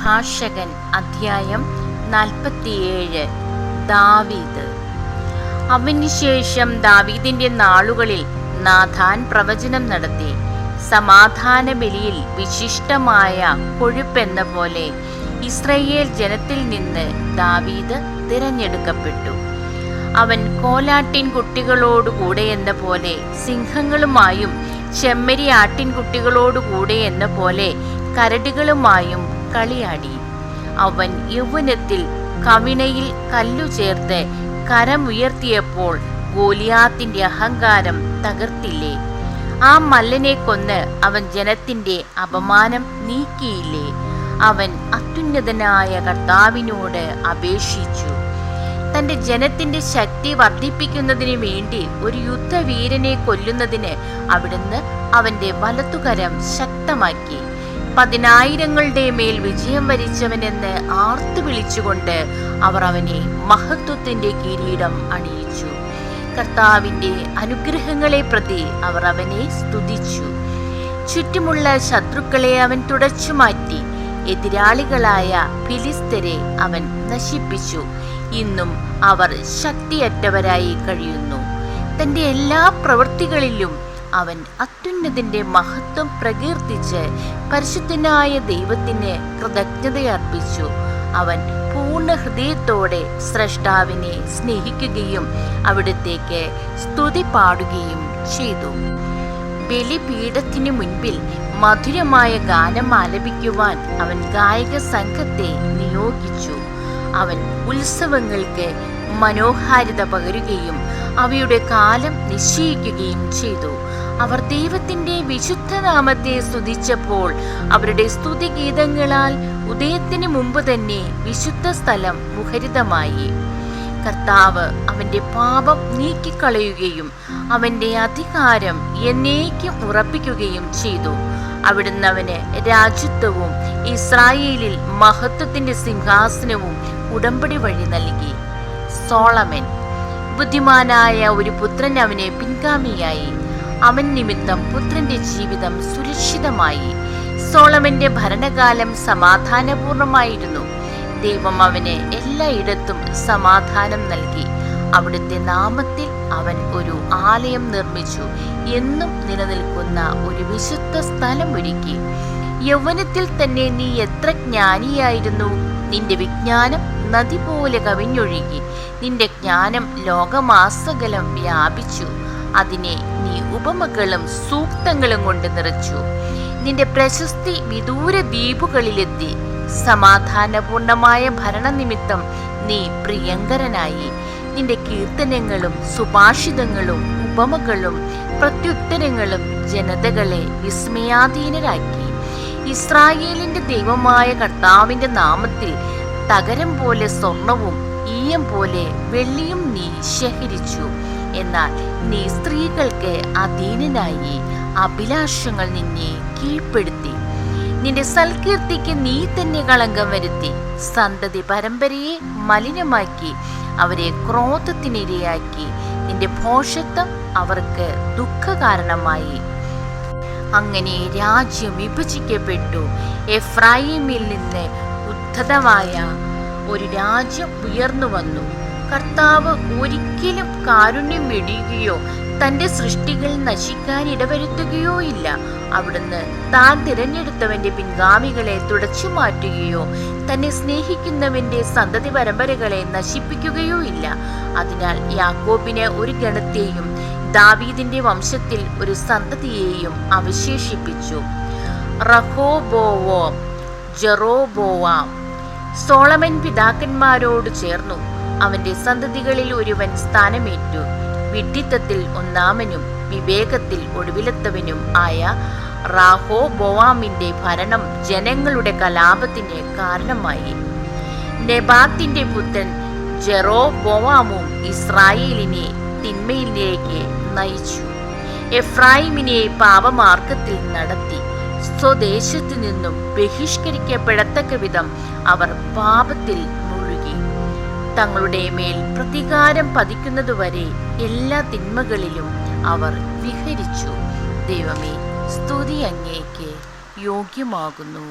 പ്രഭാഷകൻ അധ്യായം 47. ദാവീദ്. അവനുശേഷം ദാവീദിന്റെ നാളുകളിൽ നാഥാൻ പ്രവചനം നടത്തി. സമാധാന ബലിയിൽ വിശിഷ്ടമായ കൊഴുപ്പെന്ന പോലെ ഇസ്രായേൽ ജനത്തിൽ നിന്ന് ദാവീദ് തിരഞ്ഞെടുക്കപ്പെട്ടു. അവൻ കോലാട്ടിൻ കുട്ടികളോടുകൂടെ എന്ന പോലെ സിംഹങ്ങളുമായും ചെമ്മരി ആട്ടിൻകുട്ടികളോടുകൂടെ എന്ന പോലെ കരടികളുമായും കളിയാടി. അവൻ യൗവനത്തിൽ കവിണയിൽ കല്ലു ചേർത്ത് കരമുയർത്തിയപ്പോൾ ഗോലിയാത്തിന്റെ അഹങ്കാരം തകർത്തില്ലേ? ആ മല്ലനെ കൊന്ന് അവൻ ജനത്തിന്റെ അപമാനം നീക്കിയില്ലേ? അവൻ അത്യുന്നതനായ കർത്താവിനോട് അപേക്ഷിച്ചു. തന്റെ ജനത്തിന്റെ ശക്തി വർദ്ധിപ്പിക്കുന്നതിന് വേണ്ടി ഒരു യുദ്ധവീരനെ കൊല്ലുന്നതിന് അവിടുന്ന് അവന്റെ വലത്തുകരം ശക്തമാക്കി. 10,000ങ്ങളുടെ മേൽ വിജയം വരിച്ചവനെന്ന് ആർത്തു വിളിച്ചുകൊണ്ട് അവർ അവനെ മഹത്വത്തിന്റെ കിരീടം അണിയിച്ചു. കർത്താവിന്റെ അനുഗ്രഹങ്ങളെ പ്രതി അവർ അവനെ സ്തുതിച്ചു. ചുറ്റുമുള്ള ശത്രുക്കളെ അവൻ തുടച്ചു മാറ്റി. എതിരാളികളായ ഫിലിസ്തരെ അവൻ നശിപ്പിച്ചു. ഇന്നും അവർ ശക്തിയറ്റവരായി കഴിയുന്നു. തന്റെ എല്ലാ പ്രവൃത്തികളിലും അവൻ അത്യുന്നതന്റെ മഹത്വം പ്രകീർത്തിച്ച് പരിശുദ്ധനായ ദൈവത്തിന് കൃതജ്ഞതയർപ്പിച്ചു. അവൻ പൂർണ്ണ ഹൃദയത്തോടെ സ്രഷ്ടാവിനെ സ്നേഹിക്കുകയും അവിടത്തേക്ക് സ്തുതി പാടുകയും ചെയ്തു. ബലിപീഠത്തിനു മുൻപിൽ മധുരമായ ഗാനം ആലപിക്കുവാൻ അവൻ ഗായക സംഘത്തെ നിയോഗിച്ചു. അവൻ ഉത്സവങ്ങൾക്ക് മനോഹാരിത പകരുകയും അവയുടെ കാലം നിശ്ചയിക്കുകയും ചെയ്തു. അവർ ദൈവത്തിന്റെ വിശുദ്ധനാമത്തെ സ്തുതിച്ചപ്പോൾ അവരുടെ സ്തുതിഗീതങ്ങളാൽ ഉദയത്തിന് മുമ്പ് തന്നെ വിശുദ്ധ സ്ഥലം മുഖരിതമായി. കർത്താവ് അവന്റെ പാപം നീക്കിക്കളയുകയും അവന്റെ അധികാരം എന്നേക്കും ഉറപ്പിക്കുകയും ചെയ്തു. അവിടുന്ന് അവന് രാജ്യത്വവും ഇസ്രായേലിൽ മഹത്വത്തിന്റെ സിംഹാസനവും ഉടമ്പടി വഴി നൽകി. സോളമൻ. ബുദ്ധിമാനായ ഒരു പുത്രൻ അവന് പിൻഗാമിയായി. അവൻ നിമിത്തം പുത്രന്റെ ജീവിതം സുരക്ഷിതമായി. സോളമന്റെ ഭരണകാലം സമാധാനപൂർണമായിരുന്നു. ദൈവം അവന് എല്ലായിടത്തും സമാധാനം നൽകി. അവിടുത്തെ നാമത്തിൽ അവൻ ഒരു ആലയം നിർമ്മിച്ചു. എന്നും നിലനിൽക്കുന്ന ഒരു വിശുദ്ധ സ്ഥലം ഒരുക്കി. യൗവനത്തിൽ തന്നെ നീ എത്ര ജ്ഞാനിയായിരുന്നു! നിന്റെ വിജ്ഞാനം നദി പോലെ കവിഞ്ഞൊഴുകി. നിന്റെ ജ്ഞാനം ലോകമാസകലം വ്യാപിച്ചു. അതിനെ നീ ഉപമകളും സൂക്തങ്ങളും കൊണ്ട് നിറച്ചു. നിന്റെ പ്രശസ്തി വിദൂര ദ്വീപുകളിലെത്തി. സമാധാനപൂർണമായ ഭരണനിമിത്തം നീ പ്രിയങ്കരനായി. നിന്റെ കീർത്തനങ്ങളും സുഭാഷിതങ്ങളും ഉപമകളും പ്രത്യുത്തരങ്ങളും ജനതകളെ വിസ്മയാധീനരാക്കി. ഇസ്രായേലിന്റെ ദൈവമായ കർത്താവിന്റെ നാമത്തിൽ തകരം പോലെ സ്വർണവും ഈയം പോലെ വെള്ളിയും നീ ശേഖരിച്ചു. എന്നാൽ നീ സ്ത്രീകൾക്ക് അധീനനായി. അഭിലാഷങ്ങൾ നിന്നെ കീഴ്പ്പെടുത്തി. നിന്റെ സൽകീർത്തിക്ക് നീ തന്നെ കളങ്കം വരുത്തി. സന്തതി പരമ്പരയെ മലിനമാക്കി അവരെ ക്രോധത്തിനിരയാക്കി. നിന്റെ ഭോഷത്വം അവർക്ക് ദുഃഖകാരണമായി. അങ്ങനെ രാജ്യം വിഭജിക്കപ്പെട്ടു. എഫ്രായിമിൽ നിന്ന് ഉദ്ധതമായ ഒരു രാജ്യം ഉയർന്നു വന്നു. കർത്താവ് ഒരിക്കലും കാരുണ്യം വെടിയുകയോ തന്റെ സൃഷ്ടികൾ നശിക്കാൻ ഇടവരുത്തുകയോ ഇല്ല. അവിടുന്ന് താൻ തിരഞ്ഞെടുത്തവന്റെ പിൻഗാമികളെ തുടച്ചു മാറ്റുകയോ തന്നെ സ്നേഹിക്കുന്നവന്റെ സന്തതി പരമ്പരകളെ നശിപ്പിക്കുകയോ ഇല്ല. അതിനാൽ യാക്കോബിന് ഒരു ഗണത്തെയും ദാവീദിന്റെ വംശത്തിൽ ഒരു സന്തതിയെയും അവശേഷിപ്പിച്ചു. റഹോബോവോം, ജെറോബോവാം. സോളമൻ പിതാക്കന്മാരോട് ചേർന്നു. അവന്റെ സന്തതികളിൽ ഒരുവൻ സ്ഥാനമേറ്റു. വിഡ്ഢിത്തത്തിൽ ഒന്നാമനും വിവേകത്തിൽ ഒടുവിലത്തവനും ആയ റഹോബോവാമിന്റെ ഭരണം ജനങ്ങളുടെ കലാപത്തിന് കാരണമായി. നെബാത്തിന്റെ പുത്രൻ ജെറോബോവാമും ഇസ്രായേലിനെ തിന്മയിലേക്ക് നയിച്ചു. എഫ്രായിമിനെ പാപമാർഗത്തിൽ നടത്തി. സ്വദേശത്തു നിന്നും ബഹിഷ്കരിക്കപ്പെടത്തക്ക വിധം അവർ പാപത്തിൽ മുഴുകി. തങ്ങളുടെ മേൽ പ്രതികാരം പതിക്കുന്നതുവരെ എല്ലാ തിന്മകളിലും അവർ വിഹരിച്ചു. ദൈവമേ, സ്തുതി അങ്ങേക്ക് യോഗ്യമാകുന്നു.